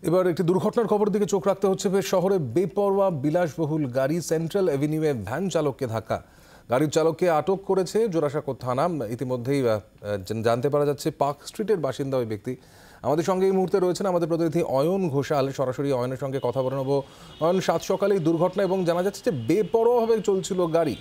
এবার একটি দুর্ঘটনার খবর দিকে চোখ রাখতে হচ্ছে। শহরে বেপরোয়া বিলাসবহুল গাড়ি সেন্ট্রাল এভিনিউয়ে ভ্যান চালককে ধাক্কা। গাড়ির চালককে আটক করেছে জোড়াসাঁকো থানা। ইতিমধ্যেই জানতে পারা যাচ্ছে পার্ক স্ট্রিটের বাসিন্দা ওই ব্যক্তি। আমাদের সঙ্গে এই মুহূর্তে রয়েছেন আমাদের প্রতিনিধি অয়ন ঘোষাল। সরাসরি অয়নের সঙ্গে কথা বলে নেব। অয়ন, সাত সকালে এই দুর্ঘটনা এবং জানা যাচ্ছে যে বেপরোয়াভাবে চলছিল গাড়ি।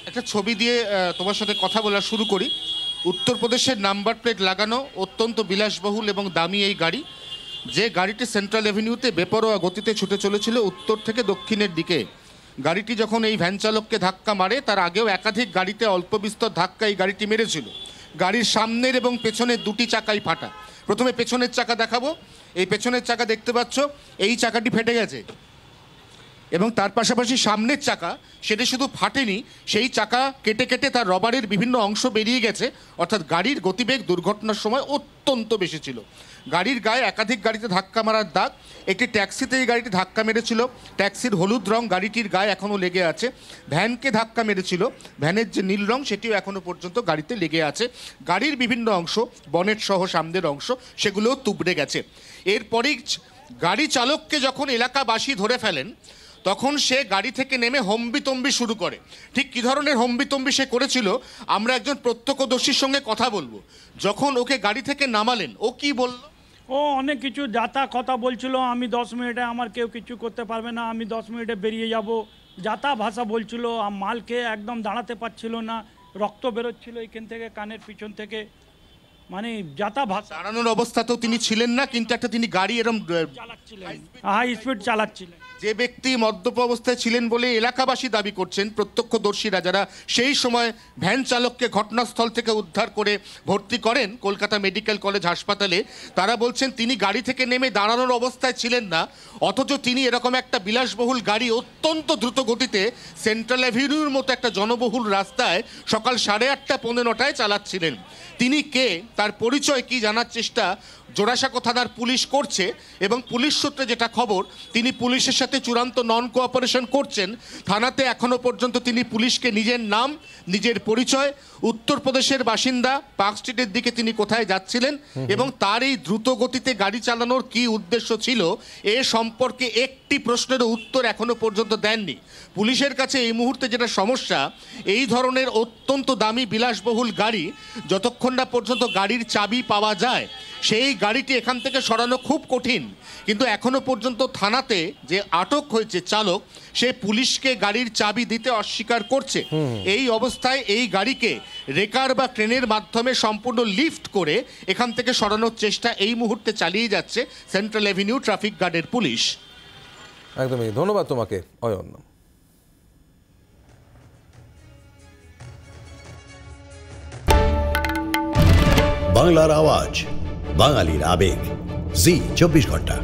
একটা ছবি দিয়ে তোমার সাথে কথা বলা শুরু করি। উত্তরপ্রদেশের নাম্বার প্লেট লাগানো অত্যন্ত বিলাসবহুল এবং দামি এই গাড়ি, যে গাড়িটি সেন্ট্রাল এভিনিউতে বেপরোয়া গতিতে ছুটে চলেছিল উত্তর থেকে দক্ষিণের দিকে। গাড়িটি যখন এই ভ্যান চালককে ধাক্কা মারে, তার আগেও একাধিক গাড়িতে অল্প বিস্তর ধাক্কা এই গাড়িটি মেরেছিল। গাড়ির সামনের এবং পেছনের দুটি চাকাই ফাটা। প্রথমে পেছনের চাকা দেখাবো। এই পেছনের চাকা দেখতে পাচ্ছ, এই চাকাটি ফেটে গেছে এবং তার পাশাপাশি সামনের চাকা সেটা শুধু ফাটেনি, সেই চাকা কেটে কেটে তার রবারের বিভিন্ন অংশ বেরিয়ে গেছে। অর্থাৎ গাড়ির গতিবেগ দুর্ঘটনার সময় অত্যন্ত বেশি ছিল। গাড়ির গায়ে একাধিক গাড়িতে ধাক্কা মারার দাগ। একটি ট্যাক্সিতে এই গাড়িটি ধাক্কা মেরেছিল, ট্যাক্সির হলুদ রং গাড়িটির গায়ে এখনও লেগে আছে। ভ্যানকে ধাক্কা মেরেছিল, ভ্যানের যে নীল রং সেটিও এখনও পর্যন্ত গাড়িতে লেগে আছে। গাড়ির বিভিন্ন অংশ, বনেট সহ সামনের অংশ, সেগুলোও তুবড়ে গেছে। এরপরেই গাড়ি চালককে যখন এলাকাবাসী ধরে ফেলেন, তখন সে গাড়ি থেকে নেমে হম্বিতম্বি শুরু করে। ঠিক কী ধরনের হম্বিতম্বি সে করেছিল আমরা একজন প্রত্যক্ষদর্শীর সঙ্গে কথা বলবো। যখন ওকে গাড়ি থেকে নামালেন, ও কি বলল? ও অনেক কিছু যাতা কথা বলছিল, আমি 10 মিনিটে আমার কেউ কিছু করতে পারবে না, আমি 10 মিনিটে বেরিয়ে যাব, যাতা ভাষা বলছিল। মাল খেয়ে একদম দাঁড়াতে পারছিল না, রক্ত বেরোচ্ছিল এখান থেকে, কানের পিছন থেকে, মানে যাতা ভাষা। দাঁড়ানোর অবস্থাতেও তিনি ছিলেন না, কিন্তু একটা তিনি গাড়ি এরম চালাচ্ছিলেন, হাই স্পিড চালাচ্ছিলেন। যে ব্যক্তি মদ্যপ অবস্থায় ছিলেন বলে এলাকাবাসী দাবি করছেন, প্রত্যক্ষদর্শীরা যারা সেই সময় ভ্যান চালককে ঘটনাস্থল থেকে উদ্ধার করে ভর্তি করেন কলকাতা মেডিকেল কলেজ হাসপাতালে, তারা বলছেন তিনি গাড়ি থেকে নেমে দাঁড়ানোর অবস্থায় ছিলেন না, অথচ তিনি এরকম একটা বিলাসবহুল গাড়ি অত্যন্ত দ্রুত গতিতে সেন্ট্রাল অ্যাভিনিউর মতো একটা জনবহুল রাস্তায় সকাল 8:30 পৌনে 9টায় চালাচ্ছিলেন। তিনি কে, তার পরিচয় কি জানার চেষ্টা জোড়াসাঁকো থানার পুলিশ করছে এবং পুলিশ সূত্রে যেটা খবর, তিনি পুলিশের সাথে চূড়ান্ত নন কোঅপারেশন করছেন। থানাতে এখনো পর্যন্ত তিনি পুলিশকে নিজের নাম, নিজের পরিচয়, উত্তরপ্রদেশের বাসিন্দা, পার্ক স্ট্রিটের দিকে তিনি কোথায় যাচ্ছিলেন এবং তার এই দ্রুত গতিতে গাড়ি চালানোর কি উদ্দেশ্য ছিল, এ সম্পর্কে একটি প্রশ্নেরও উত্তর এখনো পর্যন্ত দেননি। পুলিশের কাছে এই মুহূর্তে যেটা সমস্যা, এই ধরনের অত্যন্ত দামি বিলাসবহুল গাড়ি যতক্ষণ না পর্যন্ত গাড়ির চাবি পাওয়া যায়, সেই গাড়িটি এখান থেকে সরানো খুব কঠিন। কিন্তু এখনো পর্যন্ত থানাতে যে আটক হয়েছে চালক, সে পুলিশকে গাড়ির চাবি দিতে অস্বীকার করছে। এই অবস্থায় এই গাড়িকে রেকার বা ট্রেনের মাধ্যমে সম্পূর্ণ লিফট করে এখান থেকে সরানোর চেষ্টা এই মুহূর্তে চালিয়ে যাচ্ছে সেন্ট্রাল এভিনিউ ট্রাফিক গার্ডের পুলিশ। একদমই ধন্যবাদ তোমাকে অয়ন। বাংলার আওয়াজ, বাঙালির আবেগ, জি 24 ঘন্টা।